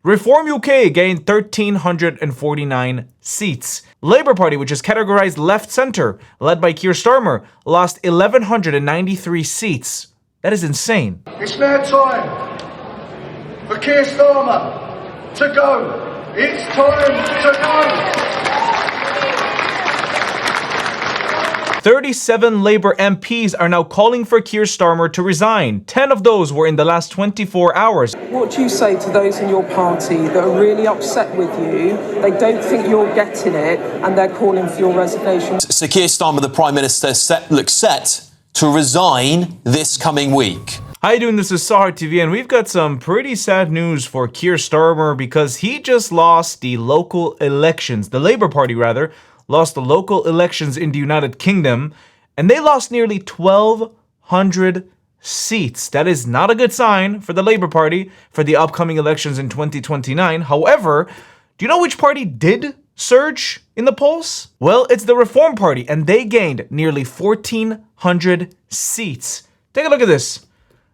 Reform UK gained 1,349 seats. Labour Party, which is categorized left-centre, led by Keir Starmer, lost 1,193 seats. That is insane. It's now time for Keir Starmer to go. It's time to go. 37 Labour MPs are now calling for Keir Starmer to resign. 10 of those were in the last 24 hours. What do you say to those in your party that are really upset with you? They don't think you're getting it and they're calling for your resignation. So Keir Starmer, the Prime Minister, looks set to resign this coming week. How you doing? This is Sahar TV, and we've got some pretty sad news for Keir Starmer because he just lost the local elections. The Labour Party, rather, lost the local elections in the United Kingdom, and they lost nearly 1,200 seats. That is not a good sign for the Labour Party for the upcoming elections in 2029. However, do you know which party did surge in the polls? Well, it's the Reform Party, and they gained nearly 1,400 seats. Take a look at this.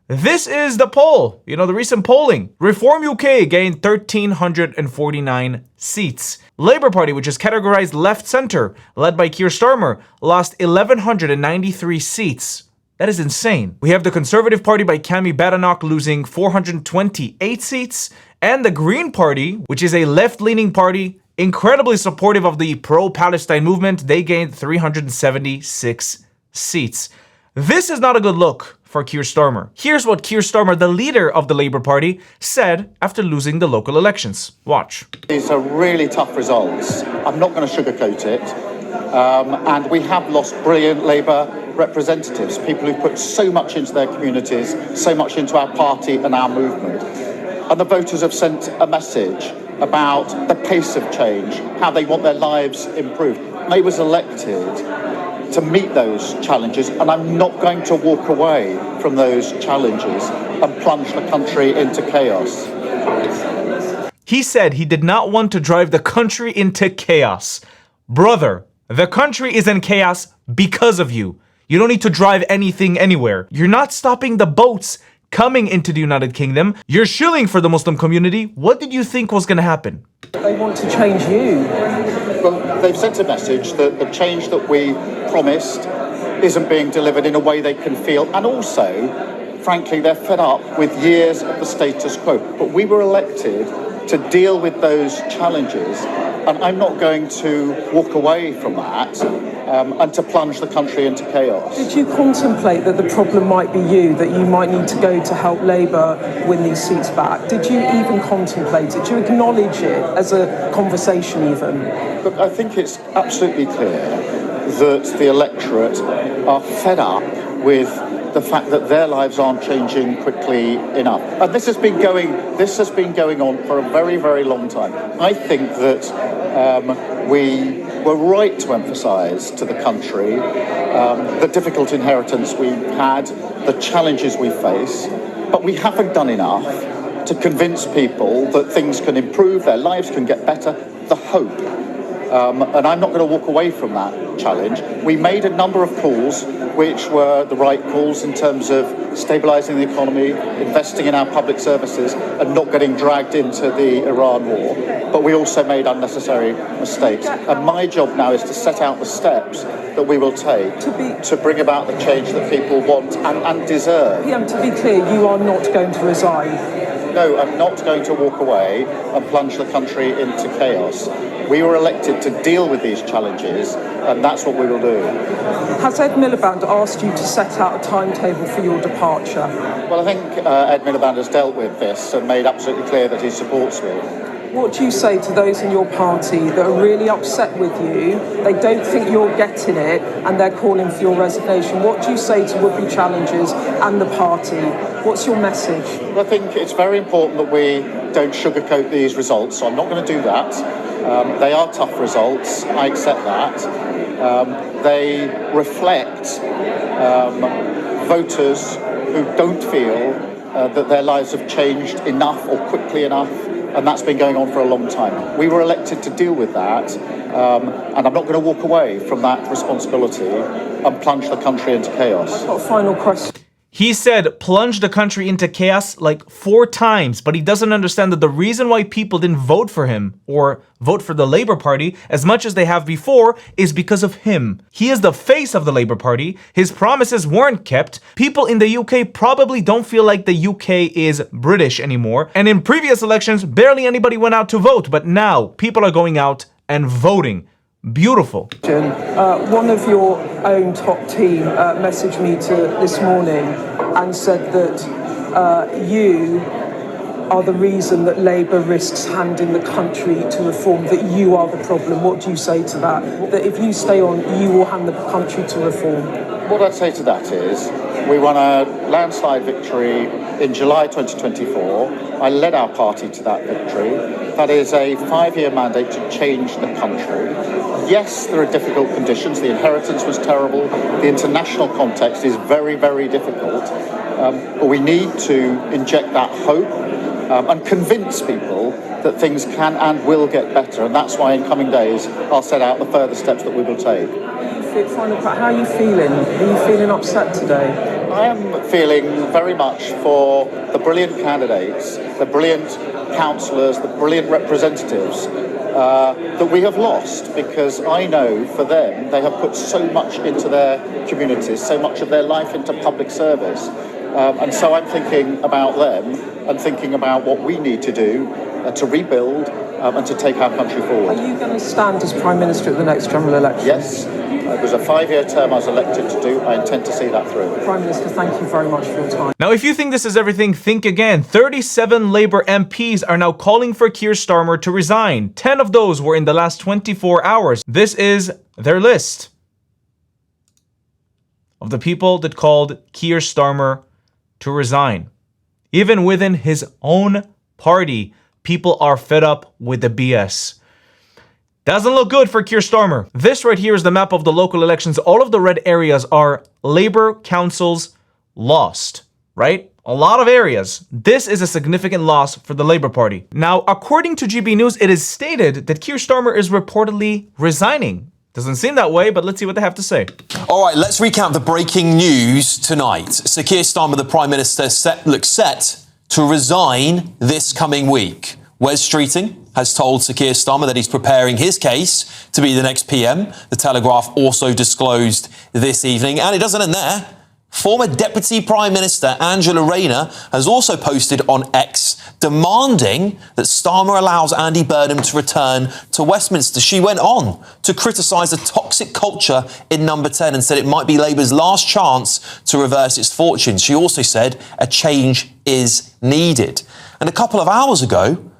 This is the poll, the recent polling. Reform UK gained 1,349 seats. Labour Party, which is categorized left-centre, led by Keir Starmer, lost 1,193 seats. That is insane. We have the Conservative Party by Kemi Badenoch losing 428 seats, and the Green Party, which is a left-leaning party, incredibly supportive of the pro-Palestine movement, they gained 376 seats. This is not a good look for Keir Starmer. Here's what Keir Starmer, the leader of the Labour Party, said after losing the local elections. Watch. These are really tough results. I'm not going to sugarcoat it. And we have lost brilliant Labour representatives, people who put so much into their communities, so much into our party and our movement. And the voters have sent a message about the pace of change, how they want their lives improved. Labour's elected to meet those challenges, and I'm not going to walk away from those challenges and plunge the country into chaos. He said he did not want to drive the country into chaos. Brother, the country is in chaos because of you. You don't need to drive anything anywhere. You're not stopping the boats coming into the United Kingdom. You're shilling for the Muslim community. What did you think was going to happen? They want to change you. Well, they've sent a message that the change that we promised isn't being delivered in a way they can feel. And also, frankly, they're fed up with years of the status quo. But we were elected to deal with those challenges. And I'm not going to walk away from that and to plunge the country into chaos. Did you contemplate that the problem might be you, that you might need to go to help Labour win these seats back? Did you even contemplate it? Did you acknowledge it as a conversation even? Look, I think it's absolutely clear that the electorate are fed up with the fact that their lives aren't changing quickly enough. And this has been going on for a very, very long time. I think that we were right to emphasise to the country the difficult inheritance we had, the challenges we face, but we haven't done enough to convince people that things can improve, their lives can get better, the hope. And I'm not going to walk away from that challenge. We made a number of calls which were the right calls in terms of stabilising the economy, investing in our public services and not getting dragged into the Iran war. But we also made unnecessary mistakes. And my job now is to set out the steps that we will take to bring about the change that people want and deserve. PM, to be clear, you are not going to resign. No, I'm not going to walk away and plunge the country into chaos. We were elected to deal with these challenges, and that's what we will do. Has Ed Miliband asked you to set out a timetable for your departure? Well, I think Ed Miliband has dealt with this and made absolutely clear that he supports me. What do you say to those in your party that are really upset with you? They don't think you're getting it and they're calling for your resignation. What do you say to would-be challengers and the party? What's your message? I think it's very important that we don't sugarcoat these results, so I'm not going to do that. They are tough results, I accept that. They reflect voters who don't feel that their lives have changed enough or quickly enough, and that's been going on for a long time. We were elected to deal with that, and I'm not going to walk away from that responsibility and plunge the country into chaos. I've got a final question. He said plunge the country into chaos like 4 times, but he doesn't understand that the reason why people didn't vote for him or vote for the Labour Party as much as they have before is because of him. He is the face of the Labour Party. His promises weren't kept. People in the UK probably don't feel like the UK is British anymore. And in previous elections, barely anybody went out to vote, but now people are going out and voting. Beautiful. One of your own top team messaged me this morning and said that you are the reason that Labour risks handing the country to reform, that you are the problem. What do you say to that? That if you stay on, you will hand the country to reform? What I'd say to that is we won a landslide victory in July 2024. I led our party to that victory. That is a 5-year mandate to change the country. Yes, there are difficult conditions. The inheritance was terrible. The international context is very, very difficult. But we need to inject that hope and convince people that things can and will get better. And that's why in coming days, I'll set out the further steps that we will take. How are you feeling? Are you feeling upset today? I am feeling very much for the brilliant candidates, the brilliant councillors, the brilliant representatives that we have lost, because I know for them they have put so much into their communities, so much of their life into public service. And so I'm thinking about them and thinking about what we need to do to rebuild and to take our country forward. Are you going to stand as Prime Minister at the next general election? Yes. It was a 5-year term I was elected to do. I intend to see that through. Prime Minister, thank you very much for your time. Now, if you think this is everything, think again. 37 Labour MPs are now calling for Keir Starmer to resign. 10 of those were in the last 24 hours. This is their list of the people that called Keir Starmer to resign. Even within his own party, people are fed up with the BS. Doesn't look good for Keir Starmer. This right here is the map of the local elections. All of the red areas are Labour councils lost, right? A lot of areas. This is a significant loss for the Labour Party. Now, according to GB News, it is stated that Keir Starmer is reportedly resigning. Doesn't seem that way, but let's see what they have to say. All right, let's recap the breaking news tonight. So Keir Starmer, the Prime Minister, looks set to resign this coming week. Wes Streeting has told Sir Keir Starmer that he's preparing his case to be the next PM. The Telegraph also disclosed this evening. And it doesn't end there. Former Deputy Prime Minister Angela Rayner has also posted on X demanding that Starmer allows Andy Burnham to return to Westminster. She went on to criticise the toxic culture in Number 10 and said it might be Labour's last chance to reverse its fortunes. She also said a change is needed. And a couple of hours ago,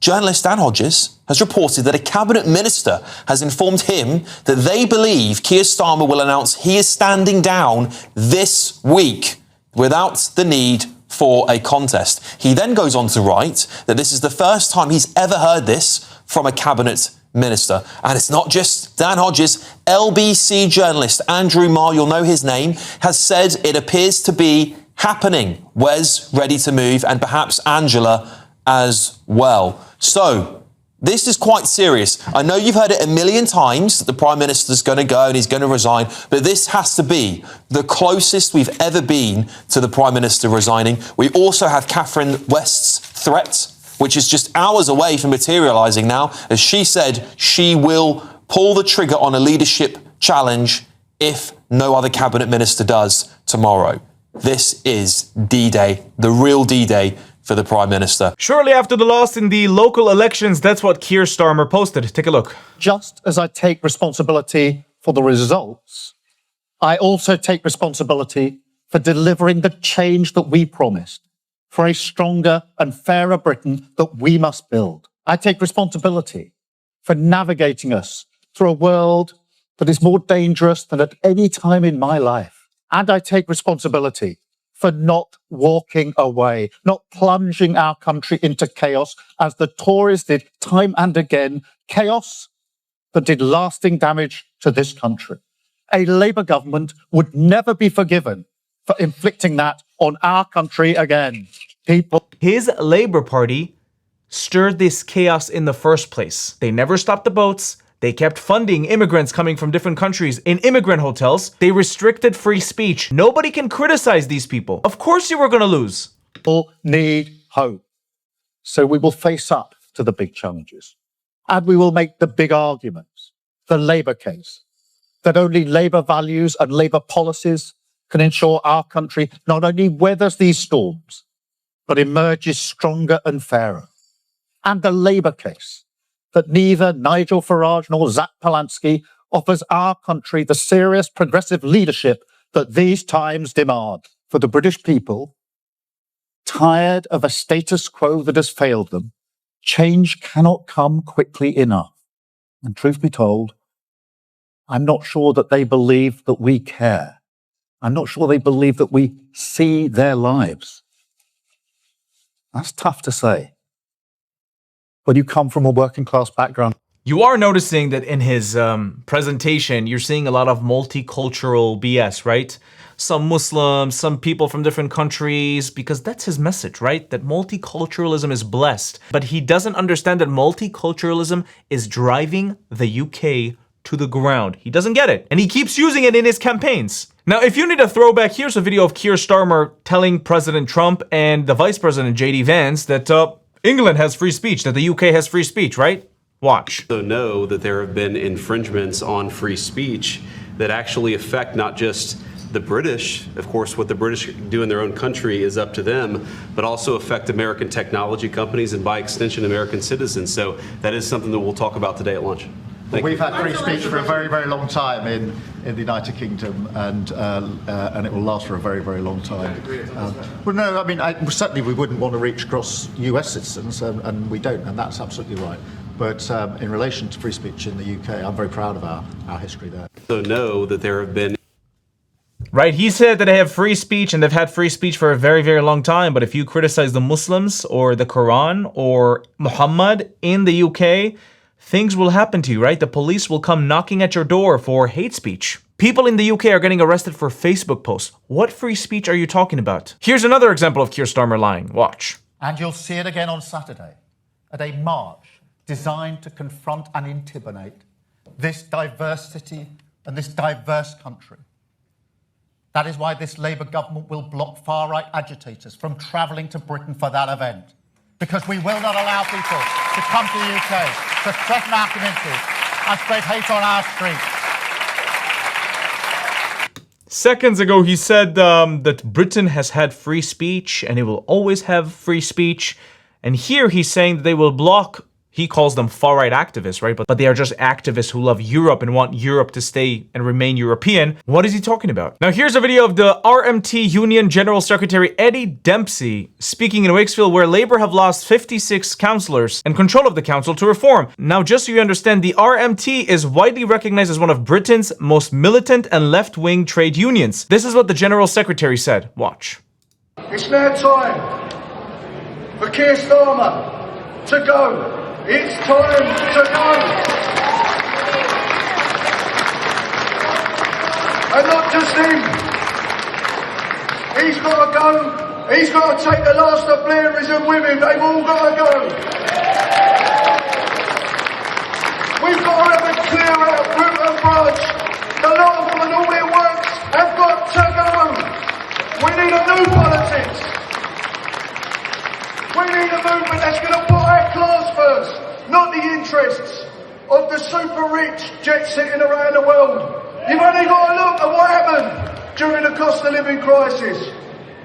journalist Dan Hodges has reported that a cabinet minister has informed him that they believe Keir Starmer will announce he is standing down this week without the need for a contest. He then goes on to write that this is the first time he's ever heard this from a cabinet minister. And it's not just Dan Hodges. LBC journalist Andrew Marr, you'll know his name, has said it appears to be happening. Wes ready to move, and perhaps Angela as well. So, this is quite serious. I know you've heard it a million times that the Prime Minister's going to go and he's going to resign, but this has to be the closest we've ever been to the Prime Minister resigning. We also have Catherine West's threat, which is just hours away from materialising now, as she said she will pull the trigger on a leadership challenge if no other Cabinet Minister does tomorrow. This is D-Day, the real D-Day for the Prime Minister. Shortly after the loss in the local elections, that's what Keir Starmer posted. Take a look. Just as I take responsibility for the results, I also take responsibility for delivering the change that we promised, for a stronger and fairer Britain that we must build. I take responsibility for navigating us through a world that is more dangerous than at any time in my life. And I take responsibility for not walking away, not plunging our country into chaos as the Tories did time and again, chaos that did lasting damage to this country. A Labour government would never be forgiven for inflicting that on our country again. His Labour Party stirred this chaos in the first place. They never stopped the boats. They kept funding immigrants coming from different countries in immigrant hotels. They restricted free speech. Nobody can criticize these people. Of course you were going to lose. People need hope. So we will face up to the big challenges. And we will make the big arguments. The Labour case. That only Labour values and Labour policies can ensure our country not only weathers these storms, but emerges stronger and fairer. And the Labour case. That neither Nigel Farage nor Zach Palansky offers our country the serious progressive leadership that these times demand. For the British people, tired of a status quo that has failed them, change cannot come quickly enough. And truth be told, I'm not sure that they believe that we care. I'm not sure they believe that we see their lives. That's tough to say. When you come from a working class background. You are noticing that in his presentation, you're seeing a lot of multicultural BS, right? Some Muslims, some people from different countries, because that's his message, right? That multiculturalism is blessed. But he doesn't understand that multiculturalism is driving the UK to the ground. He doesn't get it. And he keeps using it in his campaigns. Now, if you need a throwback, here's a video of Keir Starmer telling President Trump and the Vice President J.D. Vance that England has free speech, that the UK has free speech, right? Watch. So know that there have been infringements on free speech that actually affect not just the British, of course, what the British do in their own country is up to them, but also affect American technology companies and by extension, American citizens. So that is something that we'll talk about today at lunch. We've had free speech for a very, very long time in the United Kingdom, and it will last for a very, very long time. Well, no, I mean, certainly we wouldn't want to reach across US citizens, and we don't, and that's absolutely right. But in relation to free speech in the UK, I'm very proud of our history there. So know that there have been... Right, he said that they have free speech and they've had free speech for a very, very long time. But if you criticize the Muslims or the Quran or Muhammad in the UK, things will happen to you, right? The police will come knocking at your door for hate speech. People in the UK are getting arrested for Facebook posts. What free speech are you talking about? Here's another example of Keir Starmer lying. Watch. And you'll see it again on Saturday at a march designed to confront and intimidate this diversity and this diverse country. That is why this Labour government will block far-right agitators from travelling to Britain for that event. Because we will not allow people to come to the UK, to threaten our communities and spread hate on our streets. Seconds ago, he said that Britain has had free speech and it will always have free speech. And here he's saying that they will block, he calls them far-right activists, right? But they are just activists who love Europe and want Europe to stay and remain European. What is he talking about? Now, here's a video of the RMT Union General Secretary Eddie Dempsey speaking in Wakefield, where Labour have lost 56 councillors and control of the council to reform. Now, just so you understand, the RMT is widely recognized as one of Britain's most militant and left-wing trade unions. This is what the General Secretary said. Watch. It's now time for Keir Starmer to go. It's time to go. And not just him. He's got to go. He's got to take the last of Blairism with him. They've all got to go. We've got to have a clear out of root and branch. The lot of them and all their works have got to go. We need a new politics. We need a movement that's going to put our class first, not the interests of the super rich jet-setting around the world. You've only got to look at what happened during the cost of living crisis.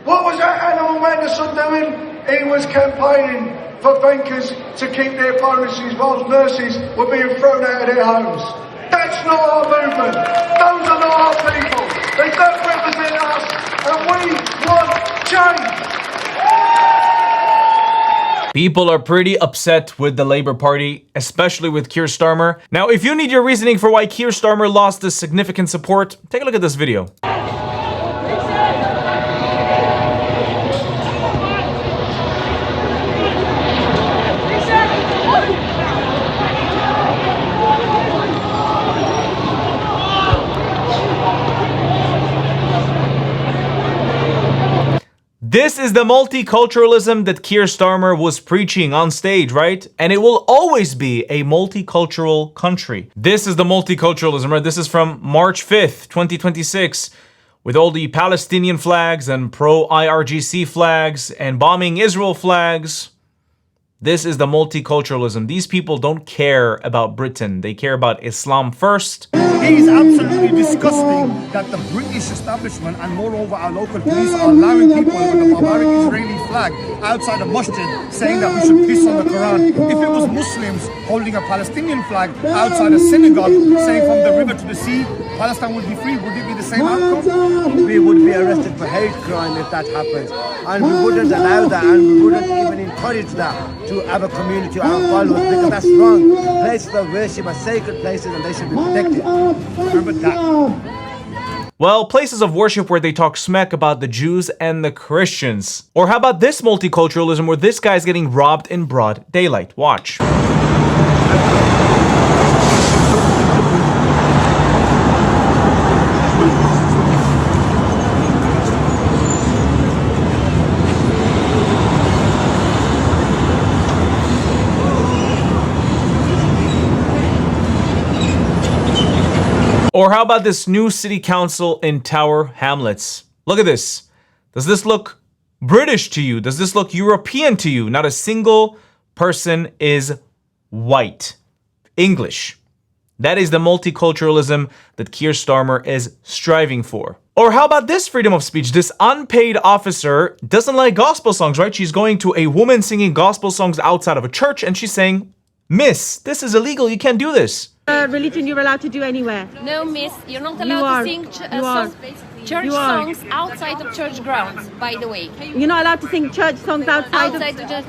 What was that animal Manderson doing? He was campaigning for bankers to keep their bonuses whilst nurses were being thrown out of their homes. That's not our movement. Those are not our people. They don't represent us, and we want change. People are pretty upset with the Labour Party, especially with Keir Starmer. Now, if you need your reasoning for why Keir Starmer lost this significant support, take a look at this video. This is the multiculturalism that Keir Starmer was preaching on stage, right? And it will always be a multicultural country. This is the multiculturalism, right? This is from March 5th, 2026, with all the Palestinian flags and pro-IRGC flags and bombing Israel flags. This is the multiculturalism. These people don't care about Britain. They care about Islam first. It is absolutely disgusting that the British establishment and moreover our local police are allowing people with a barbaric Israeli flag outside a masjid saying that we should piss on the Quran. If it was Muslims holding a Palestinian flag outside a synagogue saying from the river to the sea, Palestine would be free, would it be the same outcome? We would be arrested for hate crime if that happens. And we wouldn't allow that, and we wouldn't even encourage that to have a community of our followers, because that's wrong. Places of worship are sacred places and they should be protected. Remember that. Well, places of worship where they talk smack about the Jews and the Christians. Or how about this multiculturalism where this guy's getting robbed in broad daylight? Watch. Or how about this new city council in Tower Hamlets? Look at this. Does this look British to you? Does this look European to you? Not a single person is white. English. That is the multiculturalism that Keir Starmer is striving for. Or how about this freedom of speech? This unpaid officer doesn't like gospel songs, right? She's going to a woman singing gospel songs outside of a church and she's saying, "Miss, this is illegal. You can't do this." Religion you're allowed to do anywhere. No, miss, you're not allowed to sing church songs outside of church grounds, by the way. You're not allowed to sing church songs outside of church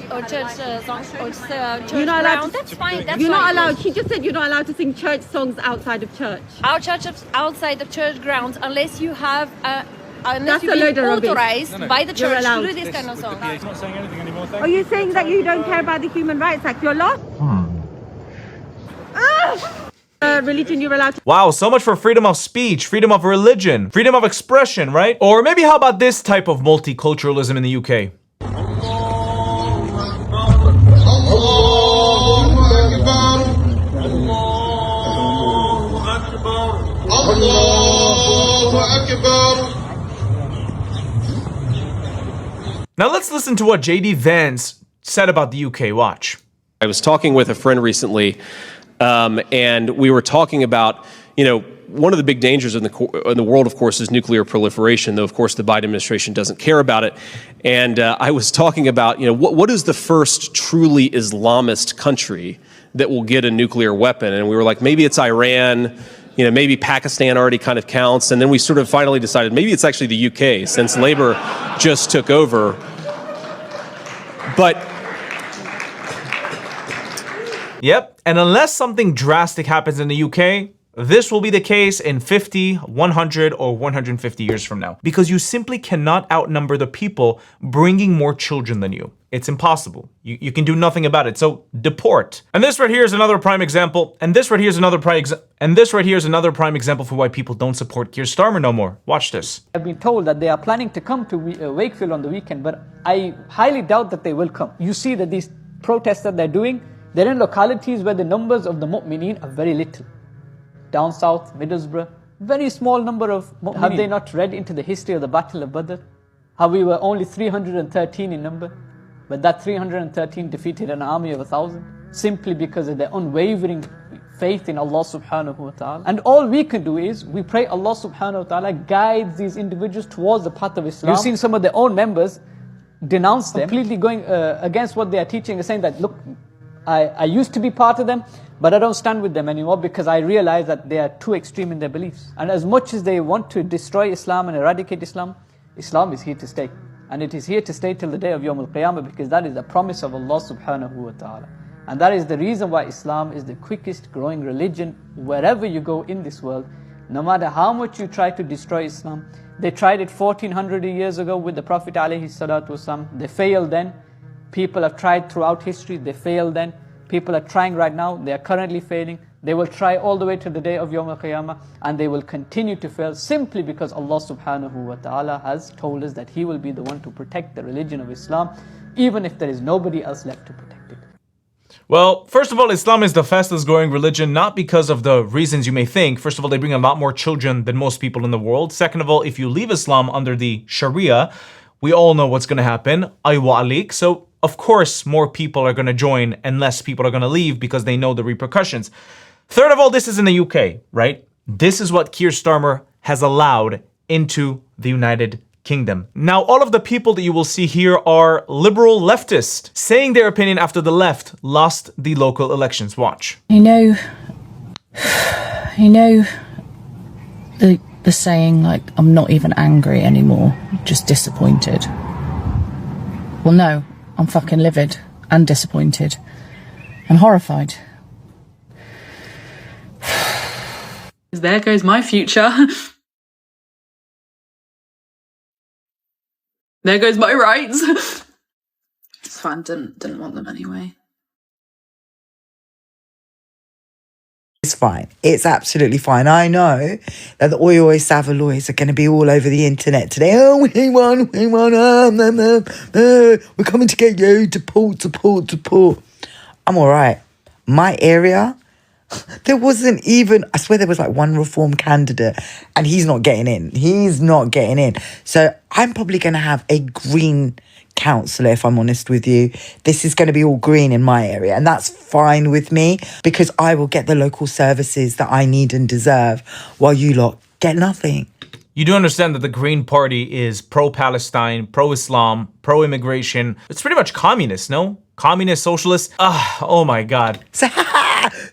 songs or church you're not allowed grounds. That's fine, that's You're not fine. allowed, she just said you're not allowed to sing church songs outside of church. Our church is outside of church grounds unless you have That's you've a load been of rubbish. authorized by the church allowed. to do this kind of song. He's not saying anything anymore. Are you saying that you don't care about the Human Rights Act? You're lost? Religion you're allowed to... Wow, so much for freedom of speech, freedom of religion, freedom of expression, right? Or maybe how about this type of multiculturalism in the UK? Now let's listen to what JD Vance said about the UK. Watch. I was talking with a friend recently, and we were talking about, one of the big dangers in the world, of course, is nuclear proliferation, though, of course, the Biden administration doesn't care about it. And I was talking about, what is the first truly Islamist country that will get a nuclear weapon? And we were like, maybe it's Iran, maybe Pakistan already kind of counts. And then we sort of finally decided maybe it's actually the UK, since Labour just took over. But yep, and unless something drastic happens in the UK, this will be the case in 50, 100, or 150 years from now. Because you simply cannot outnumber the people bringing more children than you. It's impossible. You can do nothing about it. So deport. And this right here is another prime example. And this right here is another prime example for why people don't support Keir Starmer no more. Watch this. I've been told that they are planning to come to Wakefield on the weekend, but I highly doubt that they will come. You see that these protests that they're doing, they're in localities where the numbers of the mu'mineen are very little. Down south, Middlesbrough, very small number of mu'mineen. Have they not read into the history of the Battle of Badr? How we were only 313 in number, but that 313 defeated an army of 1,000, simply because of their unwavering faith in Allah subhanahu wa ta'ala. And all we can do is, we pray Allah subhanahu wa ta'ala guides these individuals towards the path of Islam. You've seen some of their own members denounce them, completely going against what they are teaching and saying that, look, I used to be part of them, but I don't stand with them anymore because I realize that they are too extreme in their beliefs. And as much as they want to destroy Islam and eradicate Islam, Islam is here to stay. And it is here to stay till the day of Yawm al-Qiyamah, because that is the promise of Allah subhanahu wa ta'ala. And that is the reason why Islam is the quickest growing religion wherever you go in this world. No matter how much you try to destroy Islam. They tried it 1400 years ago with the Prophet alayhi salatu wasalam. They failed then. People have tried throughout history, they failed then. People are trying right now, they are currently failing. They will try all the way to the day of Yawm al-Qiyamah, and they will continue to fail simply because Allah subhanahu wa ta'ala has told us that He will be the one to protect the religion of Islam, even if there is nobody else left to protect it. Well, first of all, Islam is the fastest growing religion, not because of the reasons you may think. First of all, they bring a lot more children than most people in the world. Second of all, if you leave Islam under the Sharia, we all know what's going to happen. Ay wa alik. So, of course, more people are going to join and less people are going to leave because they know the repercussions. Third of all, this is in the UK, right? This is what Keir Starmer has allowed into the United Kingdom. Now, all of the people that you will see here are liberal leftists saying their opinion after the left lost the local elections. Watch. You know the saying, like, I'm not even angry anymore, just disappointed. Well, no, I'm fucking livid and disappointed and horrified. There goes my future. There goes my rights. It's fine, didn't want them anyway. It's fine. It's absolutely fine. I know that the oi oi Savaloys are going to be all over the internet today. Oh, we won, we're coming to get you, deport. I'm all right. My area, there wasn't even, I swear there was like one reform candidate and he's not getting in. So I'm probably going to have a green councillor, if I'm honest with you. This is going to be all green in my area, and that's fine with me because I will get the local services that I need and deserve while you lot get nothing. You do understand that the Green Party is pro-Palestine, pro-Islam, pro-immigration. It's pretty much communist, no? Communist, socialist. Oh my God. So,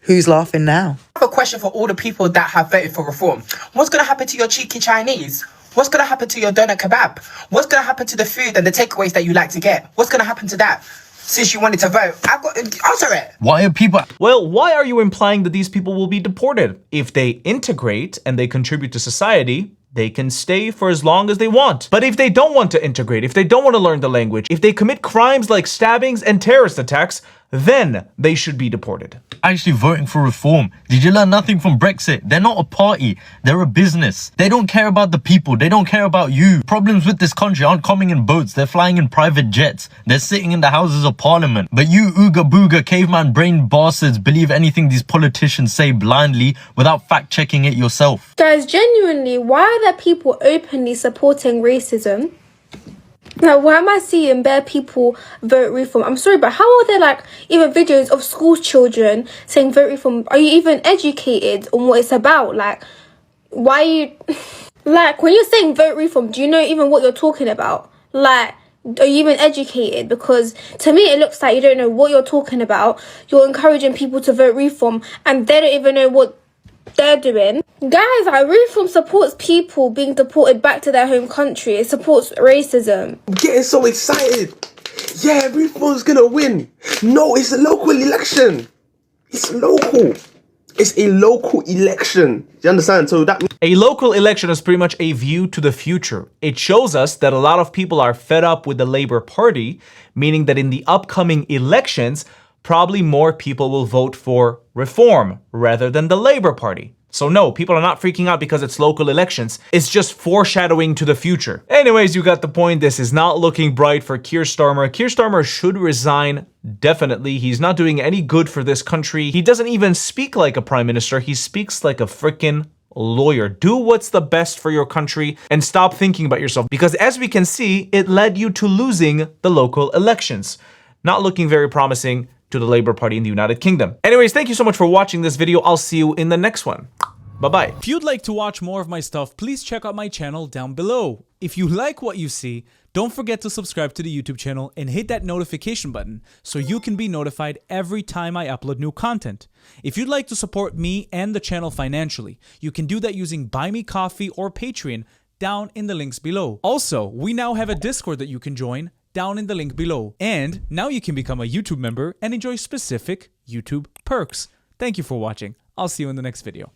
who's laughing now? I have a question for all the people that have voted for reform. What's going to happen to your cheeky Chinese? What's going to happen to your donut kebab? What's going to happen to the food and the takeaways that you like to get? What's going to happen to that? Since you wanted to vote, I've got answer it. Why are people... Well, why are you implying that these people will be deported? If they integrate and they contribute to society, they can stay for as long as they want. But if they don't want to integrate, if they don't want to learn the language, if they commit crimes like stabbings and terrorist attacks, then they should be deported. Actually voting for reform. Did you learn nothing from Brexit? They're not a party. They're a business. They don't care about the people. They don't care about you. Problems with this country aren't coming in boats. They're flying in private jets. They're sitting in the Houses of Parliament. But you ooga booga caveman brain bastards believe anything these politicians say blindly without fact checking it yourself. Guys, genuinely, why are there people openly supporting racism? Now, why am I seeing bare people vote reform? I'm sorry, but how are there like even videos of school children saying vote reform? Are you even educated on what it's about? Like, why are you... Like, when you're saying vote reform, do you know even what you're talking about? Like, are you even educated? Because to me, it looks like you don't know what you're talking about. You're encouraging people to vote reform and they don't even know what they're doing. Guys, like, reform supports people being deported back to their home country. It supports racism. I'm getting so excited. Yeah, reform's gonna win. No, it's a local election. It's local. It's a local election. Do you understand? So that a local election is pretty much a view to the future. It shows us that a lot of people are fed up with the Labour Party, meaning that in the upcoming elections, probably more people will vote for reform rather than the Labour Party. So no, people are not freaking out because it's local elections. It's just foreshadowing to the future. Anyways, you got the point. This is not looking bright for Keir Starmer. Keir Starmer should resign, definitely. He's not doing any good for this country. He doesn't even speak like a prime minister. He speaks like a freaking lawyer. Do what's the best for your country and stop thinking about yourself. Because as we can see, it led you to losing the local elections. Not looking very promising to the Labour Party in the United Kingdom. Anyways, thank you so much for watching this video. I'll see you in the next one. Bye-bye. If you'd like to watch more of my stuff, please check out my channel down below. If you like what you see, don't forget to subscribe to the YouTube channel and hit that notification button so you can be notified every time I upload new content. If you'd like to support me and the channel financially, you can do that using Buy Me Coffee or Patreon down in the links below. Also, we now have a Discord that you can join down in the link below. And now you can become a YouTube member and enjoy specific YouTube perks. Thank you for watching. I'll see you in the next video.